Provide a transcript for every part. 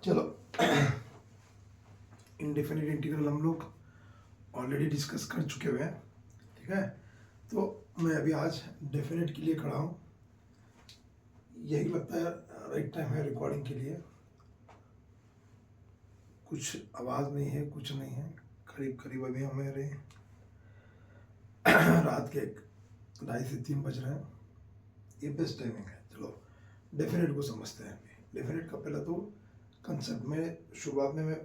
चलो indefinite integral हम लोग ऑलरेडी डिस्कस कर चुके हुए हैं, ठीक है। तो मैं अभी आज डेफिनेट के लिए खड़ा हूँ। यही लगता है राइट टाइम है रिकॉर्डिंग के लिए। कुछ आवाज़ नहीं है, कुछ नहीं है। करीब करीब अभी हमारे रात के 2:30 से 3 बज रहे हैं। ये बेस्ट टाइमिंग है। चलो डेफिनेट को समझते हैं। डेफिनेट का पहला तो कंसेप्ट में शुरुआत में मैं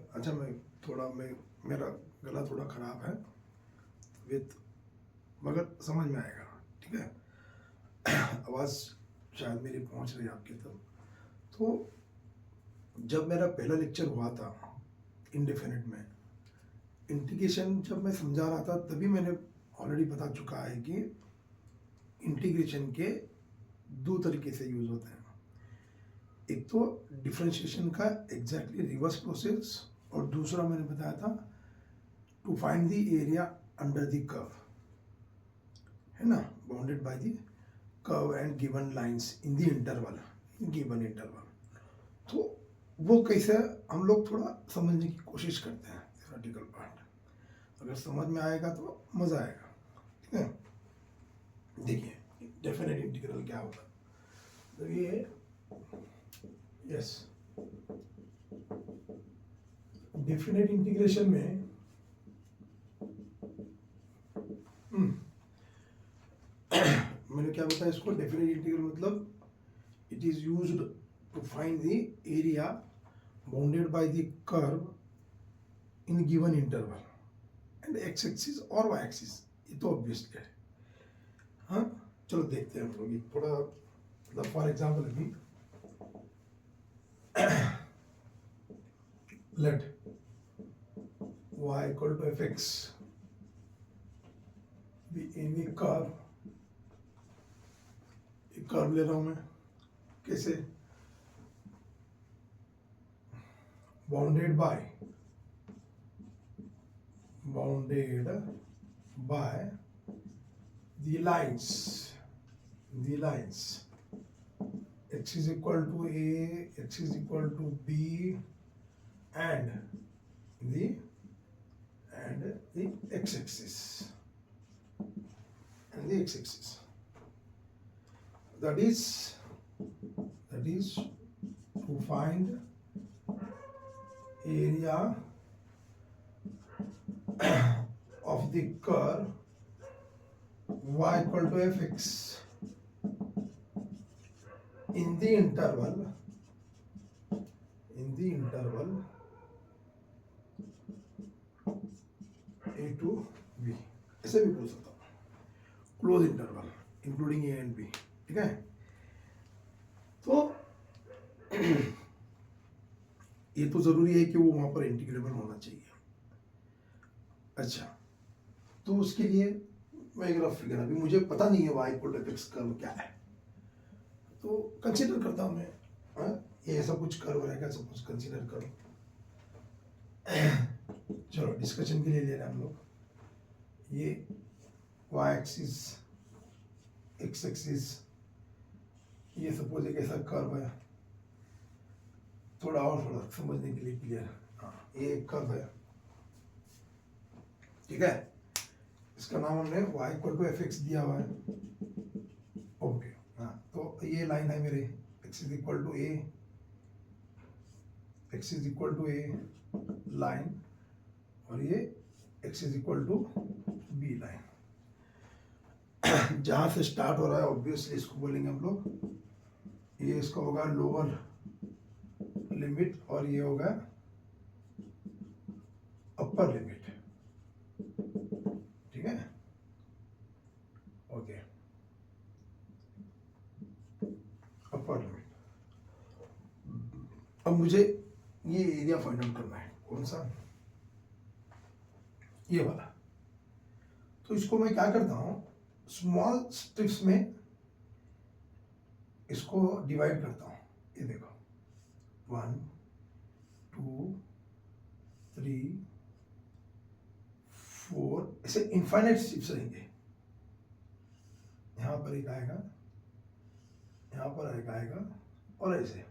मेरा गला थोड़ा ख़राब है मगर समझ में आएगा, ठीक है। आवाज़ शायद मेरी पहुंच रही है आपके तक। तो जब मेरा पहला लेक्चर हुआ था इनडेफिनिट में, इंटीग्रेशन जब मैं समझा रहा था तभी मैंने ऑलरेडी बता चुका है कि इंटीग्रेशन के दो तरीके से यूज़ होते हैं। एक तो डिफरेंशिएशन का एग्जैक्टली रिवर्स प्रोसेस, और दूसरा मैंने बताया था to find the area under the curve, है ना, bounded by the curve and given lines in the interval, given interval. तो वो कैसे हम लोग थोड़ा समझने की कोशिश करते हैं थ्योरेटिकल पार्ट। अगर समझ में आएगा तो मज़ा आएगा, ठीक है। देखिए डेफिनेट इंटीग्रल क्या होता है। तो ये यस, डेफिनेट इंटीग्रेशन में मैंने क्या बताया इसको। डेफिनेट इंटीग्रल मतलब it is used to find the area bounded by the curve in given interval and x axis और वाई एक्सिस। ये तो ऑब्वियसली है। हाँ चलो देखते हैं हम लोग थोड़ा, मतलब फॉर एग्जाम्पल अभी let y equal to fx be any curve। एक कर्व ले रहा हूं मैं, कैसे, bounded by the lines x is equal to a, x is equal to b and the x-axis and the x-axis. That is to find area of the curve y equal to fx in the interval a to b। ऐसे भी बोल सकता हूँ, close interval including a and b, ठीक है। तो ये तो जरूरी है कि वो वहां पर इंटीग्रेबल होना चाहिए। अच्छा, तो उसके लिए मैं एक रफ फिगर, अभी मुझे पता नहीं है y equal to x curve क्या है, तो कंसीडर करता हूँ मैं। हाँ, ये ऐसा कुछ कर्व रहेगा, सपोज कंसीडर करो। चलो डिस्कशन के लिए ले रहे हैं हम लोग। ये वाई एक्सिस, एक्स एक्सिस, ये सपोज एक ऐसा कर्व है। थोड़ा समझने के लिए क्लियर। हाँ, ये एक कर्व है, ठीक है। इसका नाम हमने y equal to f x दिया हुआ है। ओके, हाँ, तो ये लाइन है मेरे x is equal to a, x is equal to a line, और ये x is equal to b line. जहां से स्टार्ट हो रहा है ऑब्वियसली इसको बोलेंगे हम लोग, ये इसका होगा लोअर लिमिट और ये होगा अपर लिमिट, ठीक है। Okay, upper limit. अब मुझे ये एरिया फाइंड आउट करना है, कौन सा, ये वाला। तो इसको मैं क्या करता हूं, स्मॉल स्ट्रिप्स में इसको डिवाइड करता हूं। ये देखो 1 2 3 4 ऐसे इनफाइनाइट स्ट्रिप्स रहेंगे। यहां पर एक आएगा, यहां पर एक आएगा, और ऐसे।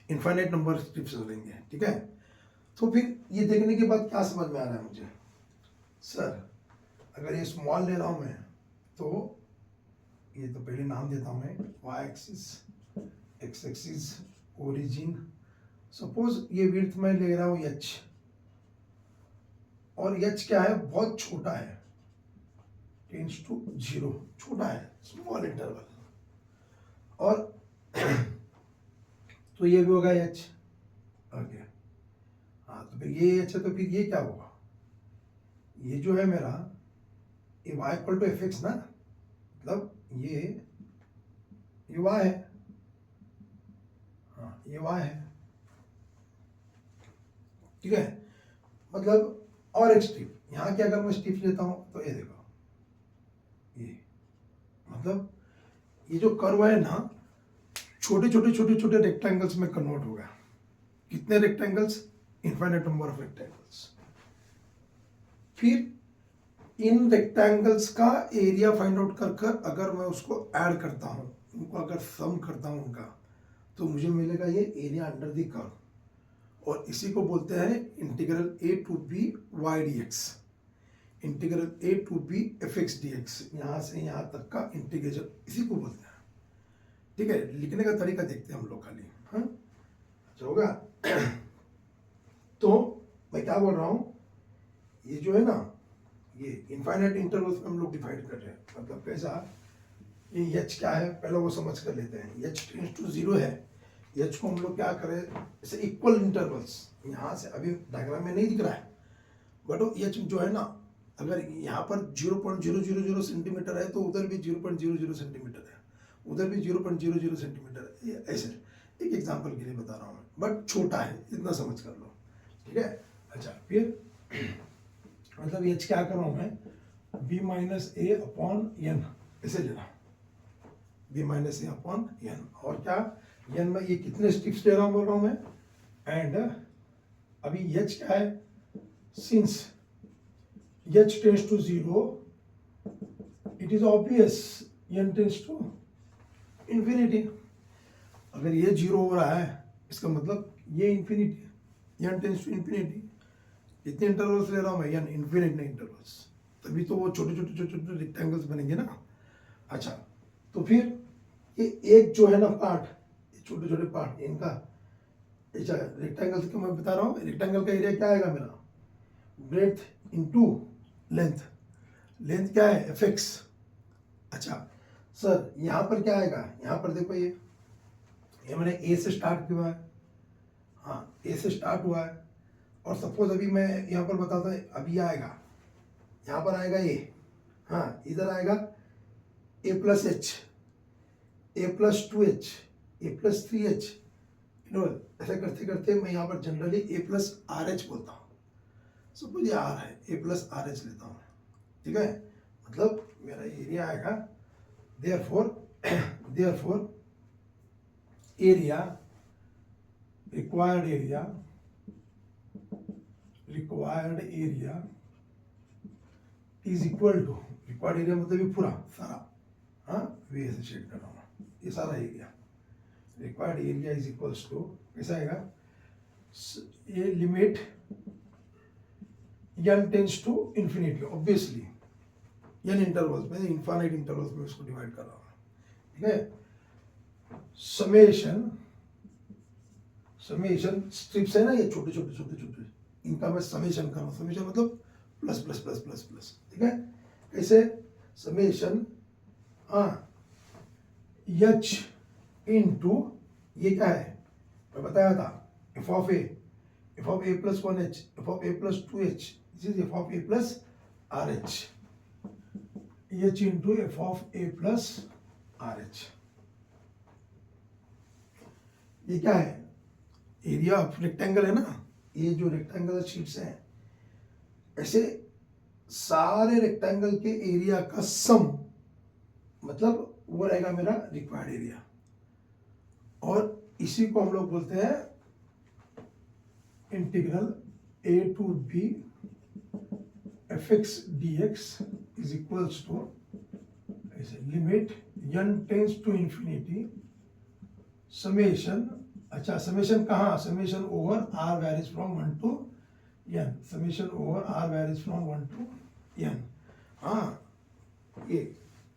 इनफाइनाइट नंबर स्ट्रिप्स लेंगे, ठीक है। तो फिर ये देखने के बाद क्या समझ में आ रहा है मुझे, सर अगर ये स्मॉल ले रहा हूँ मैं, तो ये तो पहले नाम देता हूँ मैं, y axis, x axis, origin, suppose ये विड्थ में ले रहा हूँ एच, और एच क्या है, बहुत छोटा है, टेंड्स टू 0, छोटा है, स्मॉल इंटरवल, और तो ये भी होगा एच, ओके। हाँ तो फिर ये एच है, तो फिर ये क्या होगा, ये जो है मेरा, ये y equal to f x ना, मतलब ये y है, हाँ ये y है, ठीक है। मतलब और एक स्ट्रिप, यहाँ क्या अगर मैं स्ट्रिप लेता हूँ तो ये देखो, ये मतलब ये जो कर्व है ना, छोटे छोटे छोटे छोटे रेक्टेंगल्स में कन्वर्ट हो गया। कितने rectangles, infinite number of rectangles. फिर इन रेक्टेंगल्स का एरिया फाइंड आउट कर कर अगर मैं उसको ऐड करता हूँ, उनको अगर सम करता हूँ उनका, तो मुझे मिलेगा ये एरिया अंडर द कर्व, और इसी को बोलते हैं integral a to b y d x, integral a to b f x d x, यहाँ से यहाँ तक का इंटीग्रेशन इसी को बोलते हैं, ठीक है। लिखने का तरीका देखते हैं हम लोग खाली, हाँ अच्छा होगा। तो मैं क्या बोल रहा हूँ, ये जो है ना, ये इनफाइनाइट इंटरवल्स में हम लोग डिवाइड कर रहे हैं, मतलब कैसा, ये एच क्या है पहले वो समझ कर लेते हैं। एच टेंड्स टू 0 है, एच को हम लोग क्या करें, जैसे इक्वल इंटरवल्स, यहाँ से अभी डायग्राम में नहीं दिख रहा है, बट वो एच जो है ना, अगर यहाँ पर 0.000 सेंटीमीटर है, तो उधर भी 0.00 सेंटीमीटर है, उधर भी 0.00 सेंटीमीटर है, ये ऐसे एक एग्जाम्पल के लिए बता रहा हूँ मैं, बट छोटा है, इतना समझ कर लो, ठीक है। अच्छा फिर मतलब एच क्या कर रहा हूँ मैं, b माइनस ए अपॉन एन ऐसे लेना, b माइनस ए अपॉन एन, और क्या एन में ये कितने स्ट्रिप्स ले रहा हूँ बोल रहा हूँ मैं, एंड अभी एच क्या है, since h tends to 0, it is obvious n tends to infinity। अगर ये 0 हो रहा है, इसका मतलब ये infinity, n tends to infinity। इतने इंटरवल्स ले रहा हूँ मैं, n इन्फिनिट नहीं इंटरवल्स, तभी तो वो छोटे छोटे छोटे छोटे रेक्टेंगल्स बनेंगे ना। अच्छा तो फिर ये एक जो है ना पार्ट, ये छोटे छोटे पार्ट इनका, अच्छा रेक्टेंगल्स का मैं बता रहा हूँ, रेक्टेंगल का एरिया क्या आएगा मेरा, ब्रेड्थ इनटू लेंथ, लेंथ क्या है एफ एक्स। अच्छा सर यहाँ पर क्या आएगा, यहाँ पर देखो ये मैंने ए से स्टार्ट किया है, हाँ ए से स्टार्ट हुआ है, और सपोज अभी मैं यहाँ पर बताता हूँ, अभी आएगा यहाँ पर आएगा ए, हाँ इधर आएगा ए प्लस एच, ए प्लस 2h, ए प्लस 3h, ऐसे करते करते मैं यहाँ पर जनरली ए प्लस आर एच बोलता हूँ, सपोज ये आर है, ए प्लस आर एच लेता हूँ, ठीक है। मतलब मेरा एरिया आएगा, therefore area, required area is equal to, required area मतलब ये पूरा सारा, हाँ वे ऐसे शेड कर रहा हूँ, ये सारा area, required area is equals to कैसा आएगा, ये limit n tends to infinity, obviously n intervals में, इनफाइनाइट इंटरवल्स में इसको डिवाइड कर रहा हूँ, ठीक है। समेशन स्ट्रिप्स है ना, ये छोटे छोटे छोटे छोटे, इनका मैं समेशन कर रहा हूँ, समेशन मतलब plus plus plus plus plus, ठीक है। कैसे समेशन, हाँ एच इनटू ये क्या है मैं बताया था, F of A plus 1h, F of A plus 2h, this is F of A plus R H, H into f of A plus R H. ये क्या है, एरिया ऑफ रेक्टेंगल है ना, ये जो रेक्टेंगल शीट्स हैं, ऐसे सारे रेक्टेंगल के एरिया का सम, मतलब वो रहेगा मेरा रिक्वायर्ड एरिया, और इसी को हम लोग बोलते हैं integral a to b f x d x is equals to limit n tends to infinity summation अच्छा समेशन कहाँ, summation over r varies from 1 to n, summation over r varies from 1 to n, हाँ ये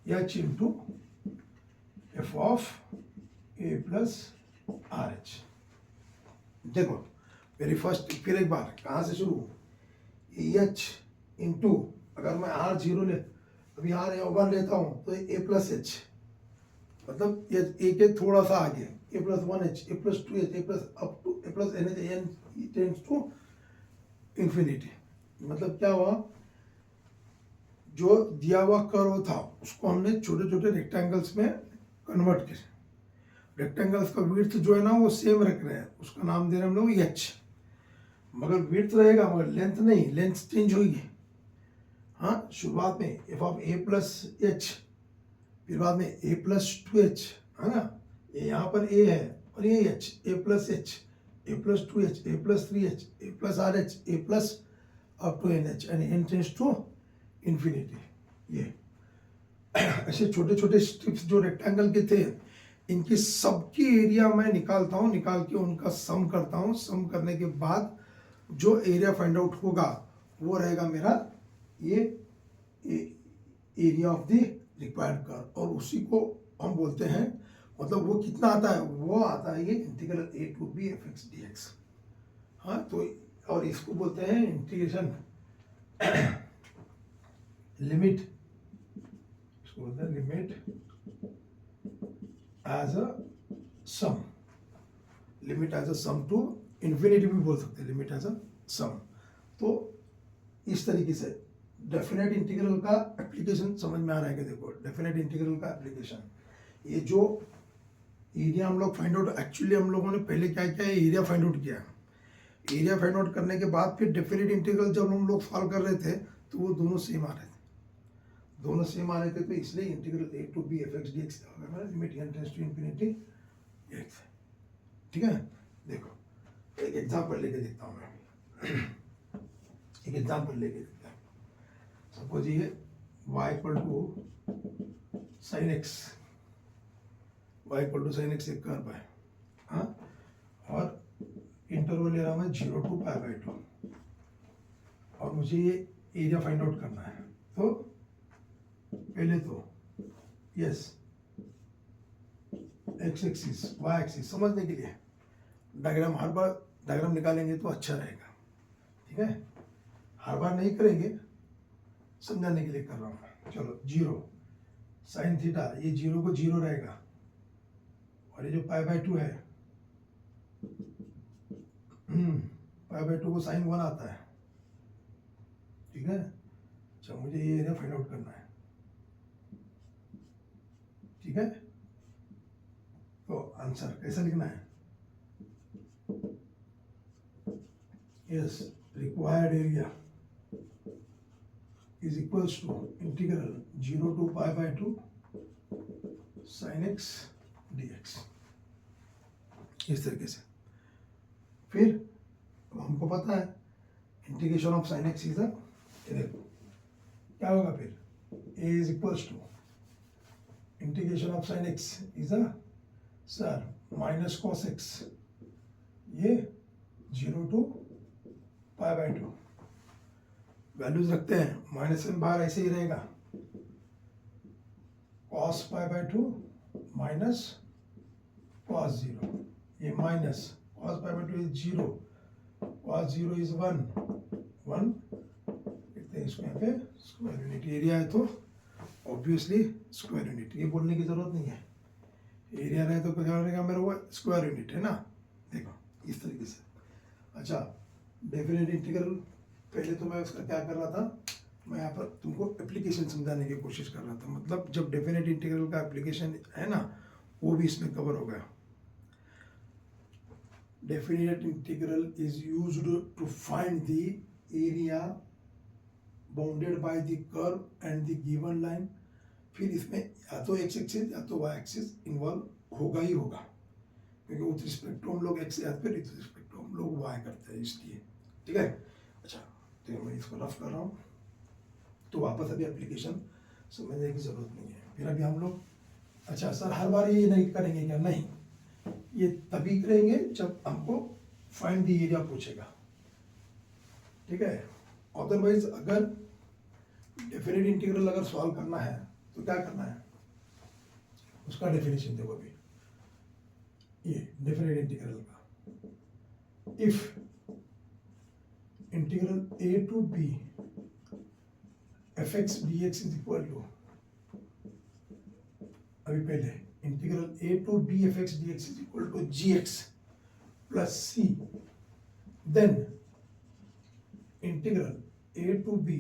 h into f of A plus are h. देखो मेरी first, फिर एक बार कहाँ से शुरू, एच इंटू, अगर मैं आर जीरो ले, अभी आर वन लेता हूँ तो ए प्लस एच, मतलब ये ए के थोड़ा सा आगे, A plus one H, A plus two H, A plus up to A plus N H, N tends to infinity. मतलब क्या हुआ, जो दिया हुआ कर्व था उसको हमने छोटे छोटे रेक्टेंगल्स में कन्वर्ट किया। रेक्टेंगल्स का विड्थ जो है ना वो सेम रख रहे हैं, उसका नाम दे रहे हैं हम लोग एच, मगर विड्थ रहेगा मगर लेंथ नहीं, लेंथ चेंज होगी। हाँ शुरुआत में F of A plus H, फिर बाद में ए प्लस टू एच, है ना, ये यहाँ पर ए है और ये h, A plus h, A plus two H, A plus three h, A plus are h, A plus up to n h, and n tends to infinity. ये ऐसे छोटे छोटे स्ट्रिप्स जो रेक्टेंगल के थे, इनकी सबकी एरिया मैं निकालता हूँ, निकाल के उनका सम करता हूँ, सम करने के बाद जो एरिया फाइंड आउट होगा वो रहेगा मेरा ये area of the required curve, और उसी को हम बोलते हैं, मतलब वो कितना आता है, वो आता है ये integral a to b f x d x. हाँ तो और इसको बोलते हैं इंटीग्रेशन लिमिट, इसको बोलते हैं limit as a sum, limit as a sum to infinity भी बोल सकते हैं, लिमिट एज अ सम। तो इस तरीके से डेफिनेट इंटीग्रल का एप्लीकेशन समझ में आ रहा है कि देखो डेफिनेट इंटीग्रल का एप्लीकेशन, ये जो एरिया हम लोग फाइंड आउट, एक्चुअली हम लोगों ने पहले क्या किया है, एरिया फाइंड आउट किया। एरिया फाइंड आउट करने के बाद फिर डेफिनेट इंटीग्रल जब हम लोग सॉल्व कर रहे थे तो वो दोनों सेम आ रहे थे, दोनों सेम आ रहे थे, तो इसलिए integral a to b f x d x limit n tends to infinity x. ठीक है, देखो एक एग्जांपल लेके देखता हूँ मैं, एक एग्जांपल लेके देखता हूँ। सपोज ये y equal to sine x, y equal to sine x एक कर्व है, हाँ, और इंटरवल ले रहा हूँ मैं 0 to π/2, और मुझे ये एरिया फाइंड आउट करना है। तो पहले तो yes x axis y axis समझने के लिए डायग्राम, हर बार डायग्राम निकालेंगे तो अच्छा रहेगा, ठीक है, हर बार नहीं करेंगे, समझाने के लिए कर रहा हूँ। चलो 0 साइन थीटा, ये 0 को 0 रहेगा, और ये जो π/2 है, π/2 को साइन 1 आता है, ठीक है। अच्छा मुझे ये एरिया फाइंड आउट करना है, ठीक है। तो आंसर कैसा लिखना है, yes required area is equals to integral 0 to π/2 sin x dx, इस तरीके से। फिर हमको पता है integration of sin x is uh, देखो क्या होगा फिर, a is equals to integration of sin x is uh sir minus cos x, ये 0 to π/2, वैल्यूज रखते हैं, माइनस में बाहर ऐसे ही रहेगा, cos π/2 माइनस cos 0, ये minus cos π/2 is 0, cos 0 is 1, लिखते हैं इसको यहाँ पे स्क्वायर यूनिट, एरिया है तो ऑब्वियसली स्क्वायर यूनिट, ये बोलने की जरूरत नहीं है, एरिया रहे तो क्या रहेगा मेरा, वो स्क्वायर यूनिट है ना। देखो इस तरीके से। अच्छा डेफिनेट इंटीग्रल, पहले तो मैं उसका क्या कर रहा था, मैं यहाँ पर तुमको एप्लीकेशन समझाने की कोशिश कर रहा था, मतलब जब डेफिनेट इंटीग्रल का एप्लीकेशन है ना वो भी इसमें कवर हो गया। Definite integral is used to find the area bounded by the curve and the given line. फिर इसमें या तो एक्स एक्सिस या तो वाई एक्सिस इन्वॉल्व होगा ही होगा, क्योंकि उस रिस्पेक्ट टू हम लोग एक्स या फिर इस रिस्पेक्ट टू हम लोग वाई करते हैं, इसलिए ठीक है। अच्छा तो मैं इसको रफ कर रहा हूँ, तो वापस अभी एप्लीकेशन समझने की जरूरत नहीं है। फिर अभी हम लोग, अच्छा सर हर बार ये नहीं करेंगे क्या, नहीं, ये तभी करेंगे जब हमको फाइंड द एरिया पूछेगा, ठीक है। अदरवाइज अगर डेफिनेट इंटीग्रल अगर सॉल्व करना है तो क्या करना है, उसका डेफिनेशन देखो अभी, ये डेफिनेट इंटीग्रल का, if integral a to b fx dx is equal to, अभी पहले integral a to b fx dx is equal to gx plus c, then integral a to b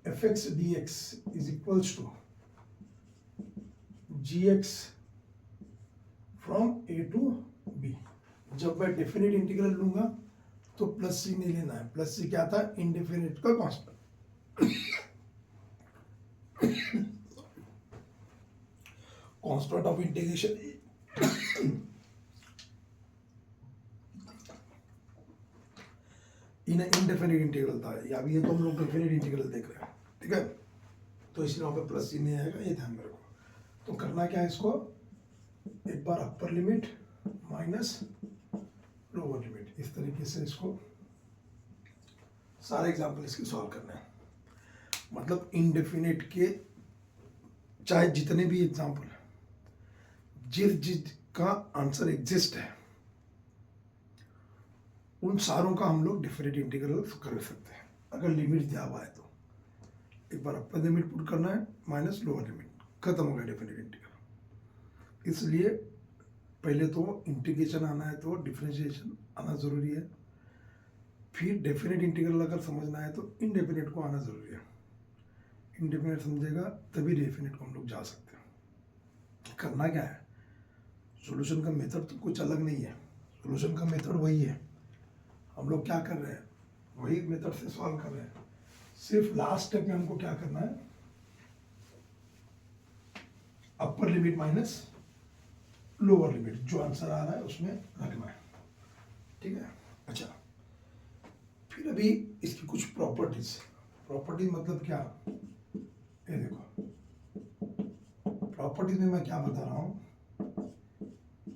fx dx is equals to gx from a to b। जब मैं definite integral लूंगा तो plus सी नहीं लेना है, plus सी क्या था, indefinite का constant. Constant of integration in indefinite integral था, या अभी ये तो हम लोग डेफिनेट इंटीग्रल देख रहे हैं, ठीक है। तो इसलिए वहां पे प्लस सी नहीं आएगा, ये ध्यान में रखो। तो करना क्या है, इसको एक बार upper limit minus lower limit, इस तरीके से इसको सारे एग्जाम्पल इसके सॉल्व करने हैं। मतलब इनडेफिनेट के चाहे जितने भी एग्जाम्पल, जिसका आंसर एग्जिस्ट है, उन सारों का हम लोग डेफिनेट इंटीग्रल कर सकते हैं अगर लिमिट दिया हुआ है तो। एक बार अपर लिमिट पुट करना है माइनस लोअर लिमिट, खत्म हो गया डेफिनेट इंटीग्रल। इसलिए पहले तो इंटीग्रेशन आना है तो डिफरेंशिएशन आना जरूरी है, फिर डेफिनेट इंटीग्रल अगर समझना है तो इनडेफिनेट को आना जरूरी है। इनडेफिनेट समझेगा तभी डेफिनेट को हम लोग जा सकते हैं। करना क्या है, सॉल्यूशन का मेथड तो कुछ अलग नहीं है, सॉल्यूशन का मेथड वही है। हम लोग क्या कर रहे हैं, वही मेथड से सॉल्व कर रहे हैं। सिर्फ लास्ट स्टेप में हमको क्या करना है, अपर लिमिट माइनस लोअर लिमिट, जो आंसर आ रहा है उसमें रखना है, ठीक है। अच्छा, फिर अभी इसकी कुछ प्रॉपर्टीज, प्रॉपर्टीज मतलब क्या, ये देखो प्रॉपर्टीज में मैं क्या बता रहा हूँ,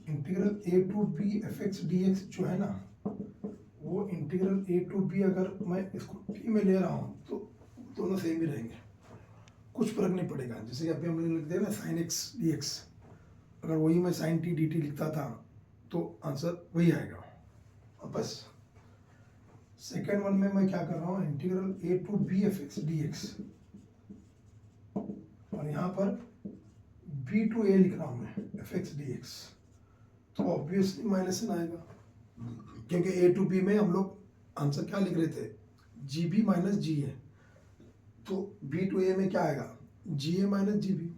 integral a to b fx dx जो है ना, वो इंटीग्रल a to b अगर मैं इसको t में ले रहा हूँ तो दोनों सेम ही रहेंगे, कुछ फर्क नहीं पड़ेगा। जैसे कि अभी हमने लिख दिया ना sin x dx, अगर वही मैं sin t dt लिखता था तो आंसर वही आएगा। और बस सेकेंड वन में मैं क्या कर रहा हूँ, integral a to b fx dx, और यहाँ पर b to a लिख रहा हूँ मैं fx dx, तो ऑब्वियसली माइनस आएगा, क्योंकि a to b में हम लोग आंसर क्या लिख रहे थे, gb माइनस ga, तो b to a में क्या आएगा, ga माइनस gb,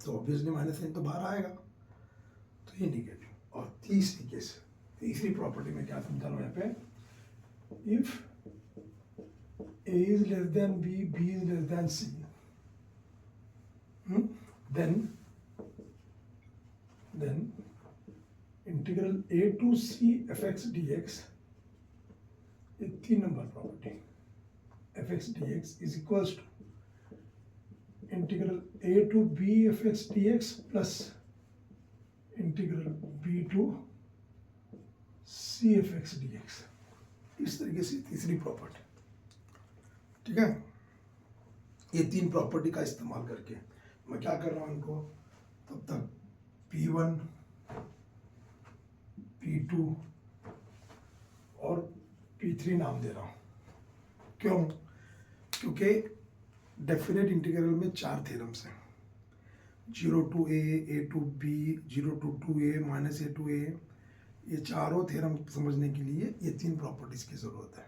तो ऑब्वियसली माइनस साइन तो बाहर आएगा, तो ये निगेटिव। और तीसरी केस, तीसरी प्रॉपर्टी में क्या समझा रहा हूँ यहाँ पे, if a is less than b, b is less than c, then integral a to c fx dx, ये 3 number property, fx dx is equals to integral a to b fx dx plus integral b to c fx dx। इस तरीके से तीसरी property, ठीक है। ये 3 property का इस्तेमाल करके मैं क्या कर रहा हूँ, इनको तब तक P1, P2 और P3 नाम दे रहा हूँ। क्यों? क्योंकि डेफिनेट इंटीग्रल में 4 थ्योरम्स हैं, 0 to a, a to b, 0 to 2a, minus a to a। ये चारों थ्योरम समझने के लिए ये 3 प्रॉपर्टीज की जरूरत है,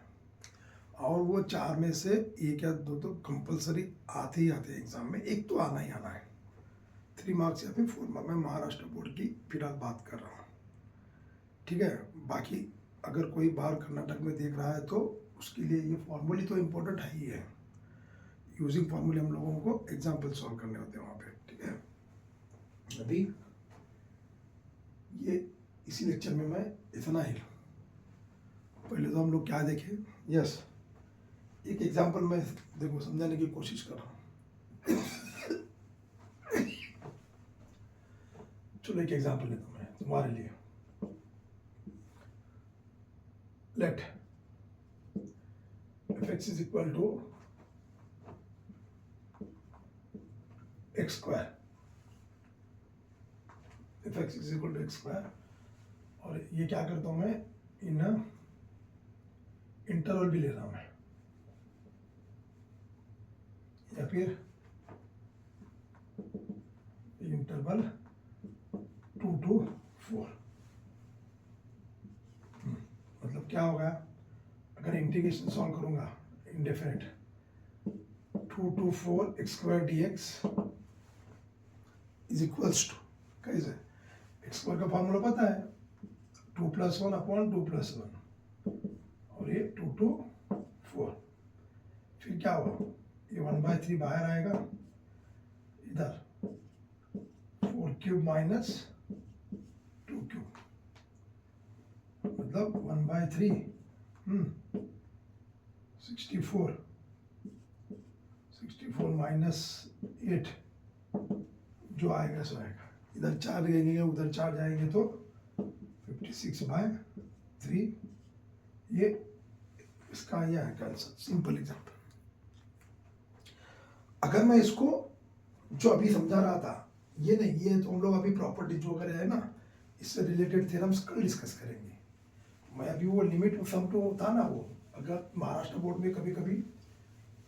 और वो 4 में से एक या दो तो कंपलसरी आते ही आते हैं एग्जाम में, एक तो आना ही आना है। 3 मार्क्स या फिर 4 मार्क्स, मैं महाराष्ट्र बोर्ड की फिलहाल बात कर रहा हूँ, ठीक है। बाकी अगर कोई बाहर कर्नाटक में देख रहा है तो उसके लिए ये फॉर्मूले तो इम्पोर्टेंट है ही है, यूजिंग फॉर्मूले हम लोगों को एग्जाम्पल सॉल्व करने होते हैं वहाँ पे, ठीक है। अभी ये इसी लेक्चर में मैं इतना ही, पहले तो हम लोग क्या देखें, यस एक एग्जाम्पल मैं देखो समझाने की कोशिश कर रहा हूँ। चलो एक एग्जाम्पल लेता हूँ मैं, तुम्हारे लिए। Let f x is equal to x square, f x is equal to x square, और ये क्या करता हूँ मैं, इन इंटरवल भी ले रहा हूँ मैं, या फिर इंटरवल 2 to 4। मतलब क्या होगा, अगर इंटीग्रेशन सॉल्व करूंगा indefinite 2 to 4 x square d x is equals to, कैसे, एक्स स्क्वायर का फॉर्मूला पता है 2 + 1 अपॉन 2 + 1, और ये 2 to 4। फिर क्या हुआ, ये 1/3 बाहर आएगा, इधर 4³ माइनस 2³ मतलब 1/3 64 माइनस 8 जो आएगा सो आएगा, इधर 4 जाएंगे उधर 4 जाएंगे तो 56/3। ये इसका यह है आंसर, सिंपल एग्जांपल। अगर मैं इसको जो अभी समझा रहा था, ये नहीं, ये तो हम लोग अभी प्रॉपर्टी जो वगैरह है ना, इससे रिलेटेड थ्योरम्स कल डिस्कस करेंगे। मैं अभी वो लिमिट सम टू था ना, वो अगर महाराष्ट्र बोर्ड में कभी कभी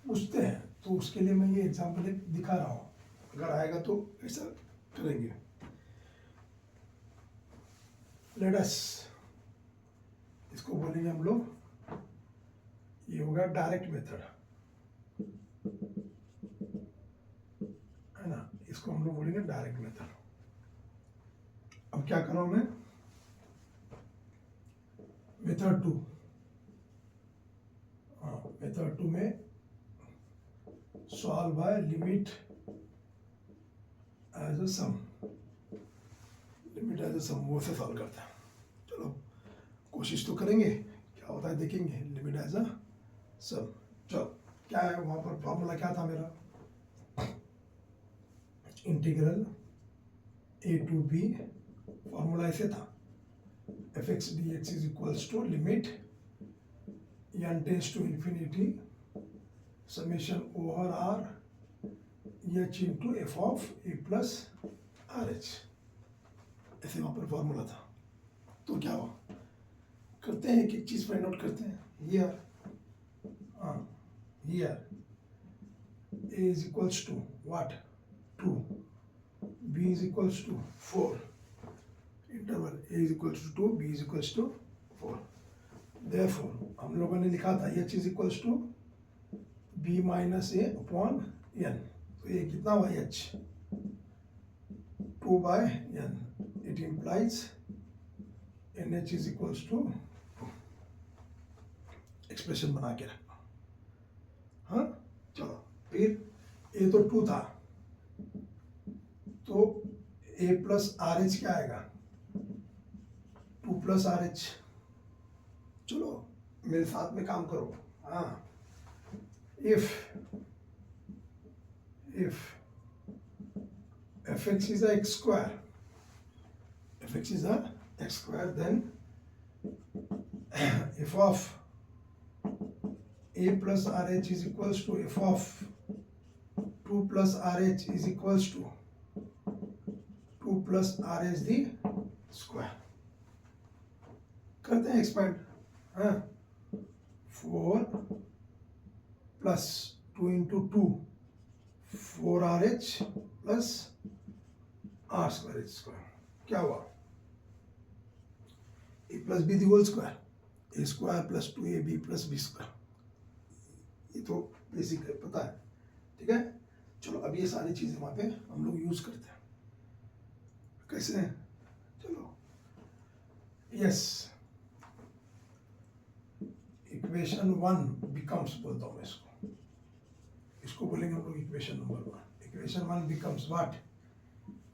पूछते हैं तो उसके लिए मैं ये एग्जाम्पल एक दिखा रहा हूँ, अगर आएगा तो ऐसा करेंगे। लेट अस, इसको बोलेंगे हम लोग, ये होगा डायरेक्ट मेथड, है ना, इसको हम लोग बोलेंगे डायरेक्ट मेथड। अब क्या करूँ मैं, मेथड 2, मेथड 2 में solve by limit as a sum, limit as a sum वो से सॉल्व करते हैं। चलो कोशिश तो करेंगे, क्या होता है देखेंगे, लिमिट एज अ सम। चलो क्या है वहाँ पर फॉर्मूला, क्या था मेरा, integral a to b, formula ऐसे था, f x d x is equals to limit n tends to infinity summation over r h into f of A plus are h, ऐसे वहाँ पर फॉर्मूला था। तो क्या हुआ, करते हैं एक एक चीज़ फाइंड आउट करते हैं। Here here a is equals to what, 2, b is equals to 4, interval a is equals to 2, b is equals to 4। therefore हम लोगों ने लिखा था h is equals to b minus a upon n, तो ये कितना हुआ h, 2/n, it implies nh is equals to 2। Expression बना के रखना, हाँ। चलो फिर a तो 2 था, तो a प्लस आर एच क्या आएगा, 2 + RH। चलो मेरे साथ में काम करो, हाँ। if fx is a x square, fx is a x square, then f of a plus RH is equals to f of 2 plus RH is equals to 2 plus RH the square। करते हैं expand, हाँ, 4 plus 2 into 2 4RH plus R square H square, क्या हुआ, A plus B the whole square, A square plus 2ab plus B square, ये तो basic है, पता है, ठीक है। चलो अब ये सारी चीज़ें वहाँ पे हम लोग यूज करते हैं, कैसे, चलो यस, इक्वेशन 1 बिकम्स, बोलता हूँ मैं इसको बोलेंगे हम लोग equation number 1। Equation 1 becomes what,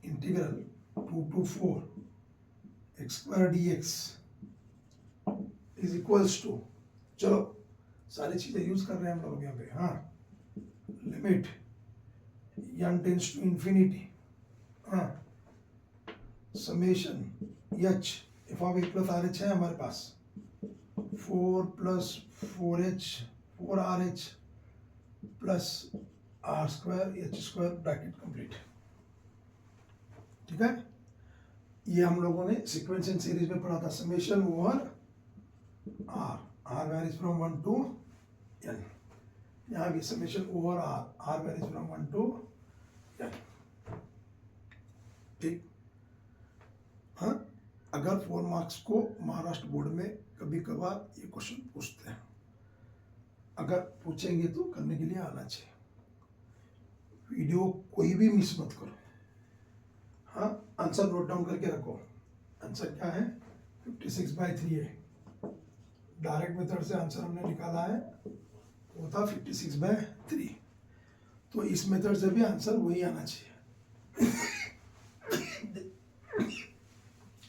integral 2 to 4 x square d x is equals to, चलो सारी चीजें यूज कर रहे हैं हम लोग यहाँ पे, हाँ, limit n tends to infinity, हाँ, summation H F of A plus are H है हमारे पास, 4 plus 4h 4RH plus R square H square bracket complete. ठीक है, ये हम लोगों ने सीक्वेंस एंड सीरीज में पढ़ा था, summation over r varies from 1 to n। यहाँ भी summation over r varies from 1 to n। ठीक, हाँ, अगर 4 मार्क्स को महाराष्ट्र बोर्ड में कभी कभार ये क्वेश्चन पूछते हैं, अगर पूछेंगे तो करने के लिए आना चाहिए। वीडियो कोई भी मिस मत करो। हाँ, आंसर नोट डाउन करके रखो। आंसर क्या है, 56/3 है। डायरेक्ट मेथड से आंसर हमने निकाला है, वो था 56/3। तो इस मेथड से भी आंसर वही आना चाहिए।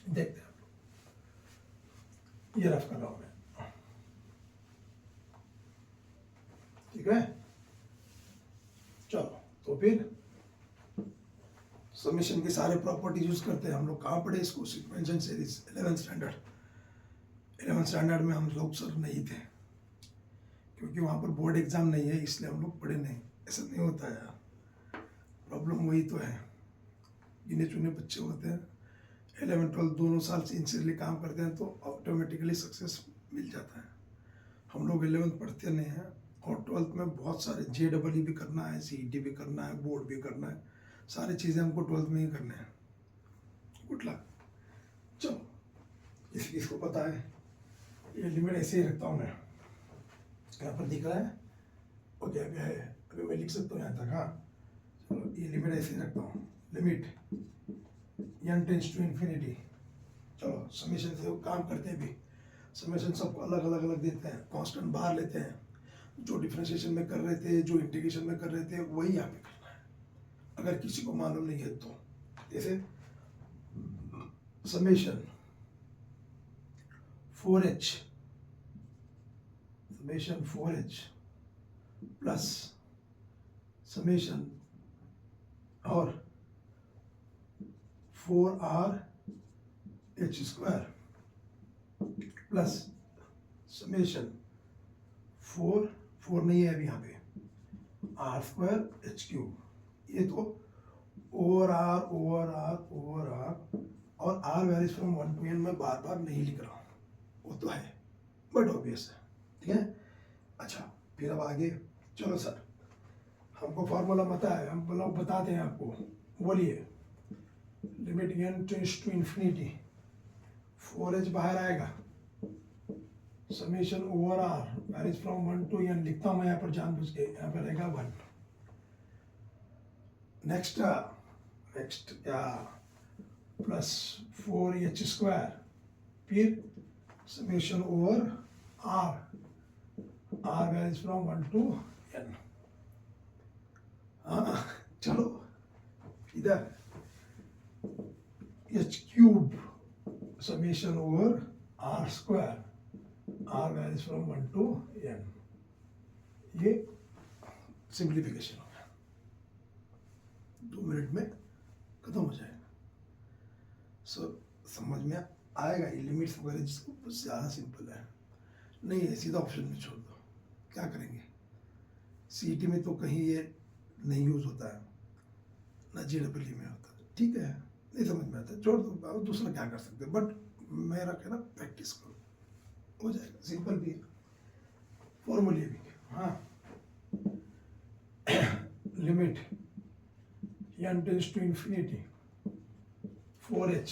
देखते हैं, ये रफ कर रहा हूं मैं। ठीक है, चलो तो फिर समेशन के सारे प्रॉपर्टीज यूज करते हैं हम लोग। कहाँ पढ़े इसको, sequence and series 11th standard. 11th standard में हम लोग सर नहीं थे, क्योंकि वहाँ पर बोर्ड एग्जाम नहीं है, इसलिए हम लोग पढ़े नहीं। ऐसा नहीं होता यार, प्रॉब्लम वही तो है। गिने चुने बच्चे होते हैं, 11 12 दोनों साल सिंसियरली काम करते हैं तो ऑटोमेटिकली सक्सेस मिल जाता है। हम लोग 11th पढ़ते नहीं हैं, और 12th में बहुत सारे JEE भी करना है, CET भी करना है, बोर्ड भी करना है, सारी चीज़ें हमको 12th में ही करना है। Good luck. चलो, इसको पता है, ये लिमिट ऐसे ही रखता हूँ मैं, यहाँ पर दिख रहा है, ओके अभी है, अभी मैं लिख सकता हूँ यहाँ तक। हाँ चलो, ये लिमिट ऐसे ही रखता हूँ, limit n tends to infinity. चलो, समेशन से काम करते हैं भी, समेशन सबको अलग अलग अलग देते हैं, कांस्टेंट बाहर लेते हैं, जो डिफरेंशिएशन में कर रहे थे, जो इंटीग्रेशन में कर रहे थे, वही यहाँ पे करना है, अगर किसी को मालूम नहीं है तो। जैसे समेशन 4h प्लस समेशन और 4RH स्क्वायर प्लस समेशन 4 नहीं है अभी यहाँ पे, R स्क्वायर H क्यूब। ये तो ओवर R और R varies from 1 to n मैं बार बार नहीं लिख रहा हूँ, वो तो है बट ऑब्वियस है। ठीक है, अच्छा फिर अब आगे चलो सर, हमको फॉर्मूला पता है, हम लोग बताते हैं आपको, बोलिए। Limit n tends to infinity, 4h बाहर आएगा, summation over R varies from 1 to n लिखता हूँ मैं यहाँ पर जानबूझ के, यहाँ पर रहेगा 1। नेक्स्ट क्या, प्लस 4h स्क्वायर, फिर summation over R varies from 1 to n। हाँ चलो, इधर h cube summation over R square, R varies from 1 to n। ये सिंप्लीफिकेशन हो गया, 2 मिनट में खत्म हो जाएगा। सो समझ में आएगा, ये लिमिट्स वगैरह जिसको ज़्यादा सिंपल है, नहीं है सीधा ऑप्शन में छोड़ दो, क्या करेंगे। CET में तो कहीं ये नहीं यूज होता है, ना JEE में होता है। ठीक है, नहीं समझ में आता, छोड़ दो, दूसरा क्या कर सकते हैं, बट मेरा कहना प्रैक्टिस करो, हो जाएगा। सिंपल भी है, फॉर्मूले भी। हाँ, limit n tends to infinity 4h,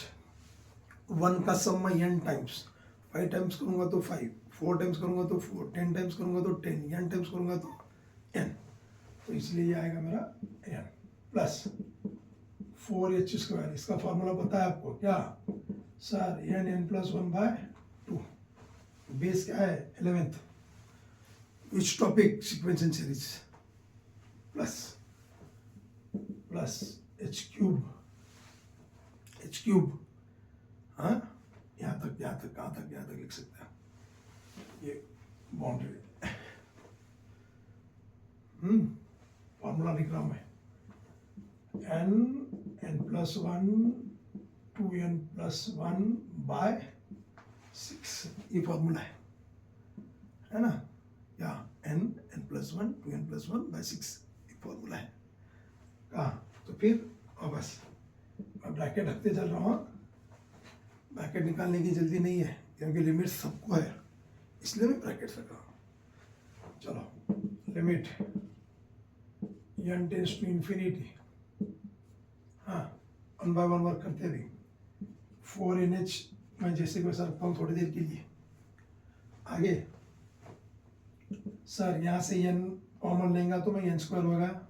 1 का सम में n टाइम्स, 5 टाइम्स करूंगा तो 5, 4 टाइम्स करूंगा तो 4, 10 टाइम्स करूंगा तो 10, n टाइम्स करूंगा तो n, तो इसलिए ये आएगा मेरा n प्लस 4h स्क्वायर। इसका फॉर्मूला पता है आपको क्या सर, n प्लस 1/2। बेस क्या है, 11th। Which topic, sequence and series. Plus h cube, हाँ यहाँ तक कहाँ तक लिख सकते हैं, ये बाउंड्री। फॉर्मूला लिख रहा हूँ मैं, n प्लस 1 2n+1/6 ये फॉर्मूला है ना, या n+1 2n+1/6 ये फॉर्मूला है कहाँ। तो फिर और बस मैं ब्रैकेट रखते चल रहा हूँ, ब्रैकेट निकालने की जल्दी नहीं है क्योंकि लिमिट सबको है, इसलिए मैं ब्रैकेट रख रहा हूँ। चलो limit n tends to infinity, हाँ 1 by 1 वर्क करते भी 4nh मैं जैसे वैसा रखता हूँ थोड़ी देर के लिए। आगे सर यहाँ से n कॉमन लेंगे तो मैं n² होगा,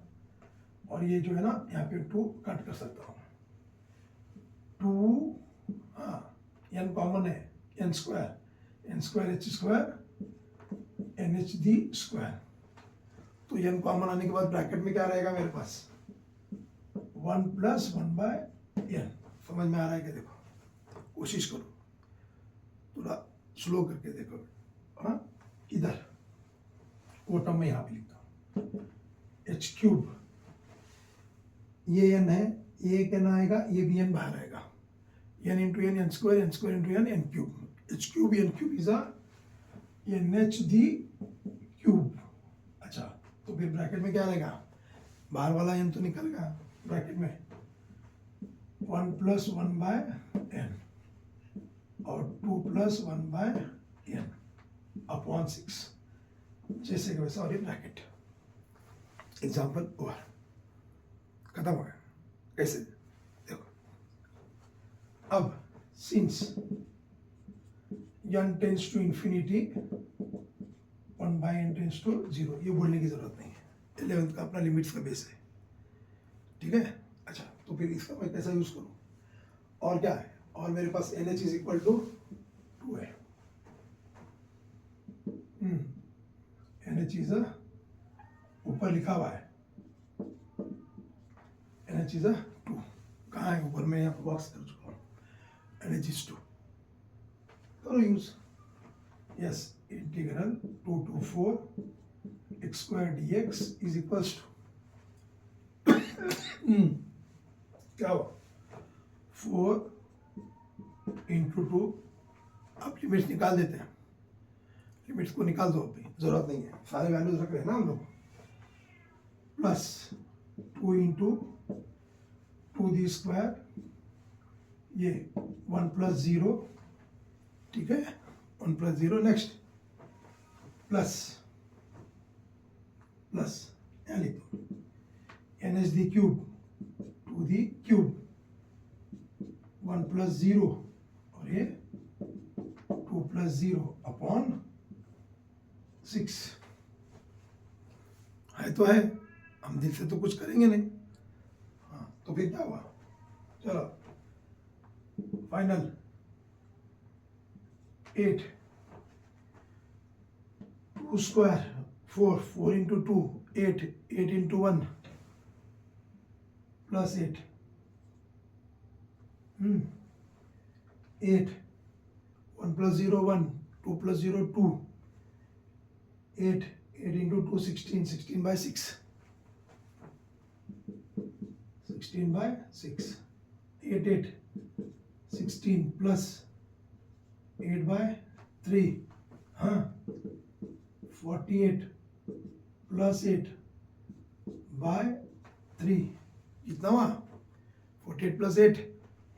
और ये जो है ना यहाँ पे 2 कट कर सकता हूँ, 2 हाँ n कॉमन है, n² h² nh²। तो n कॉमन आने के बाद ब्रैकेट में क्या रहेगा मेरे पास 1+1/n। समझ में आ रहा है क्या? देखो कोशिश करो, थोड़ा स्लो करके देखो। हाँ इधर वो टर्म में यहाँ पे लिखता हूँ h³ ये n है, ये एक n आएगा, ये भी n बाहर आएगा, n into n n² into n n³ h³ n³ is nh³। अच्छा तो फिर ब्रैकेट में क्या रहेगा, बाहर वाला n तो निकल गया, ब्रैकेट में 1+1/n और 2+1/n अपॉन 6 जैसे कि वैसा, और ये ब्रैकेट। एग्जाम्पल ओवर, खत्म हो गया। कैसे देखो, अब since n tends to infinity 1/n tends to 0, ये बोलने की जरूरत नहीं है, 11th का अपना लिमिट्स का बेस है, ठीक है। अच्छा तो फिर इसका मैं कैसा यूज करूं, और क्या है, और मेरे पास NH इज इक्वल टू 2 है, NH इज ऊपर लिखा हुआ है, NH इज 2, कहाँ है ऊपर, मैं यहाँ पर बॉक्स कर चुका हूँ, NH इज 2, करो use. Yes, integral 2 to 4 x² dx is equals to क्या हुआ 4 into 2। अब लिमिट्स निकाल देते हैं, लिमिट्स को निकाल दो, अभी जरूरत नहीं है, सारे वैल्यूज रख रहे हैं ना हम लोग। प्लस 2 into 2d², ये 1+0, ठीक है 1+0। नेक्स्ट प्लस प्लस यहाँ लिख दो NH³ 2d³ 1+0 और ये 2+0 अपॉन 6 है तो है, हम दिल से तो कुछ करेंगे नहीं। हाँ तो फिर क्या हुआ, चलो final 8 2² 4 into 2 8 into 1 plus 8 8 1+0 1 2+0 2 8 into 2 16/6 16/6 8 16 plus 8/3, हाँ 48 plus 8/3 कितना हुआ 48 plus 8,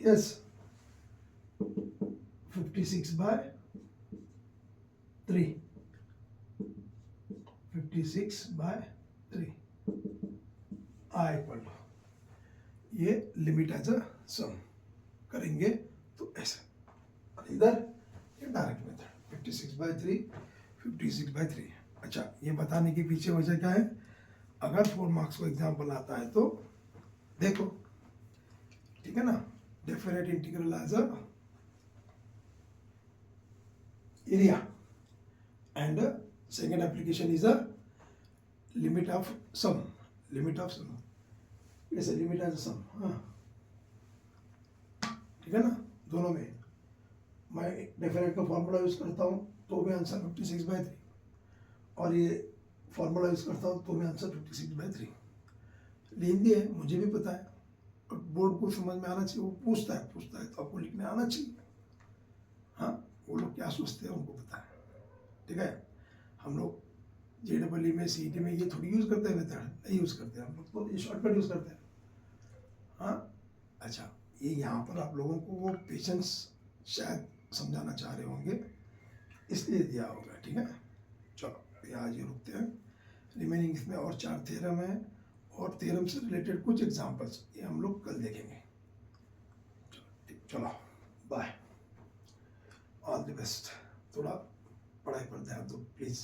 yes 56/3 56/3 I equal to, ये लिमिट एज अ सम करेंगे तो ऐसे, और इधर ये डायरेक्ट मेथड 56/3 56/3। अच्छा ये बताने के पीछे वजह क्या है, अगर 4 मार्क्स को एग्जाम्पल आता है तो देखो, ठीक है ना, definite integral as a area and second application is a limit of sum, ऐसे लिमिट एज अ सम, हाँ ठीक है ना। दोनों में मैं डेफिनेट का फॉर्मूला यूज करता हूँ तो भी आंसर 56/3, और ये फॉर्मूला यूज करता हूँ तो भी आंसर 56/3। लेंदी है मुझे भी पता है, बोर्ड को समझ में आना चाहिए, वो पूछता है तो आपको लिखने आना चाहिए। हाँ, वो लोग क्या सोचते हैं उनको पता है, ठीक है। हम लोग JEE में CET में ये थोड़ी यूज़ करते हैं मेथड, नहीं यूज़ करते हैं हम लोग, तो ये शॉर्टकट यूज़ करते हैं। हाँ, अच्छा, ये यहाँ पर आप लोगों को वो पेशेंस शायद समझाना चाह रहे होंगे, इसलिए दिया होगा, ठीक है। चलो ये आज ये रुकते हैं, रिमेनिंग इसमें और 4 थ्योरम है और थ्योरम से रिलेटेड कुछ एग्जांपल्स, ये हम लोग कल देखेंगे। चलो बाय, ऑल द बेस्ट। थोड़ा पढ़ाई पर ध्यान दो प्लीज़।